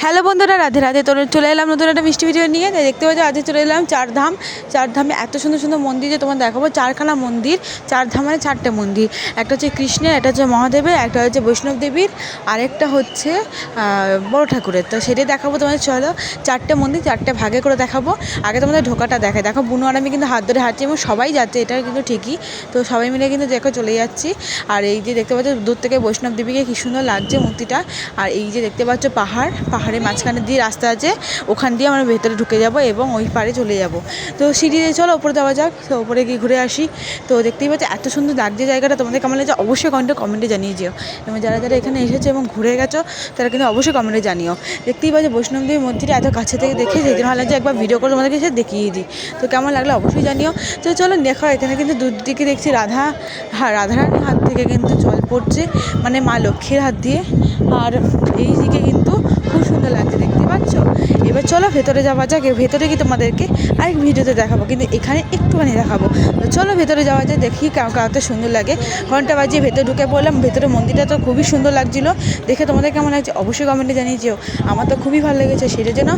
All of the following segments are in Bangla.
হ্যালো বন্ধুরা, রাধে রাধে। তো চলে এলাম নতুন একটা মিষ্টি ভিডিও নিয়ে। তাই দেখতে পাচ্ছি আজকে চলে এলাম চারধামে এত সুন্দর সুন্দর মন্দির যে তোমার দেখাবো। চারখানা মন্দির, চারধাম মানে চারটে মন্দির। একটা হচ্ছে কৃষ্ণের, একটা হচ্ছে মহাদেবের, একটা হচ্ছে বৈষ্ণব দেবীর, আরেকটা হচ্ছে বড় ঠাকুরের। তো সেটাই দেখাবো তোমাদের। চলো, চারটে মন্দির চারটে ভাগে করে দেখাবো। আগে তোমাদের ঢোকাটা দেখায়। দেখো, বুনু আর আমি কিন্তু হাত ধরে হাঁটছি এবং সবাই যাচ্ছে, এটা কিন্তু ঠিকই। তো সবাই মিলে কিন্তু দেখো চলে যাচ্ছি। আর এই যে দেখতে পাচ্ছ দূর থেকে বৈষ্ণব দেবীকে কী সুন্দর লাগছে মূর্তিটা। আর এই যে দেখতে পাচ্ছ পাহাড়ের মাঝখানে দিয়ে রাস্তা আছে, ওখান দিয়ে আমরা ভেতরে ঢুকে যাব এবং ওই পাড়ে চলে যাব। তো সিঁড়ি দিয়ে চলো ওপরে যাওয়া যাক। তো ওপরে গিয়ে ঘুরে আসি। তো দেখতেই পাচ্ছি এত সুন্দর লাগছে জায়গাটা। তোমাদের কেমন লাগছে অবশ্যই কমেন্টে জানিয়ে যেও। এবং যারা যারা এখানে এসেছে এবং ঘুরে গেছো তারা কিন্তু অবশ্যই কমেন্টে জানিও। দেখতেই পাচ্ছি বৈষ্ণব দেবীর মন্দিরটা এত কাছে থেকে দেখে সেই জন্য ভালো লাগছে, একবার ভিডিও করে তোমাদেরকে সে দেখিয়ে দিই। তো কেমন লাগলো অবশ্যই জানিও। তো চলো দেখো, এখানে কিন্তু দুদিকে দেখছি রাধারানীর হাত থেকে কিন্তু জল পড়ছে, মানে মা লক্ষ্মীর হাত দিয়ে। আর এই দিকে কিন্তু খুব সুন্দর লাগছে, দেখতে পাচ্ছ। এবার চলো ভেতরে যাওয়া যাক। ভেতরে কি তোমাদেরকে আরেক ভিডিওতে দেখাবো, কিন্তু এখানে একটুখানি দেখাবো। তো চলো ভেতরে যাওয়া যায়, দেখি কত সুন্দর লাগে। ঘন্টা বাজিয়ে ভেতরে ঢুকে পড়লাম। ভেতরে মন্দিরটা তো খুবই সুন্দর লাগছিলো দেখে। তোমাদের কেমন লাগছে অবশ্যই কমেন্টে জানিয়ে যেও। আমার তো খুবই ভালো লেগেছে, সেটার জন্য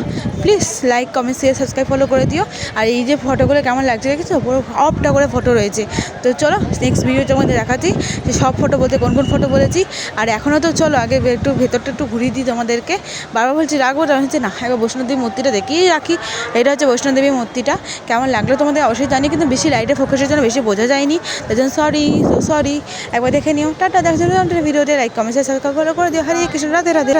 please like, comment, share, subscribe, follow করে দিও। আর এই যে ফটোগুলো কেমন লাগছে দেখেছো, পুরো অফটা করে ফটো রয়েছে। তো চলো নেক্সট ভিডিওতে মধ্যে দেখাচ্ছি যে সব ফটো বলতে কোন কোন ফটো বলেছি। আর এখনও তো চলো আগে একটু ভেতরটা একটু ঘুরিয়ে দিই তোমাদেরকে। বারবার বলছি রাখবো, তখন হচ্ছে না, একবার বৈষ্ণবদেবীর মূর্তিটা দেখিয়ে রাখি। এটা হচ্ছে বৈষ্ণবদেবীর মূর্তিটা। কেমন লাগলো তোমাদের অবশ্যই জানি, কিন্তু বেশি লাইটে ফোকাসের জন্য বেশি বোঝা যায়নি, তাই জন্য সরি। একবার দেখে নিও। টাটা, দেখা যাবে ভিডিওতে। লাইক, কমেন্ট, সাবস্ক্রাইব করে দিও। হরে কৃষ্ণ, রাধে রাধে।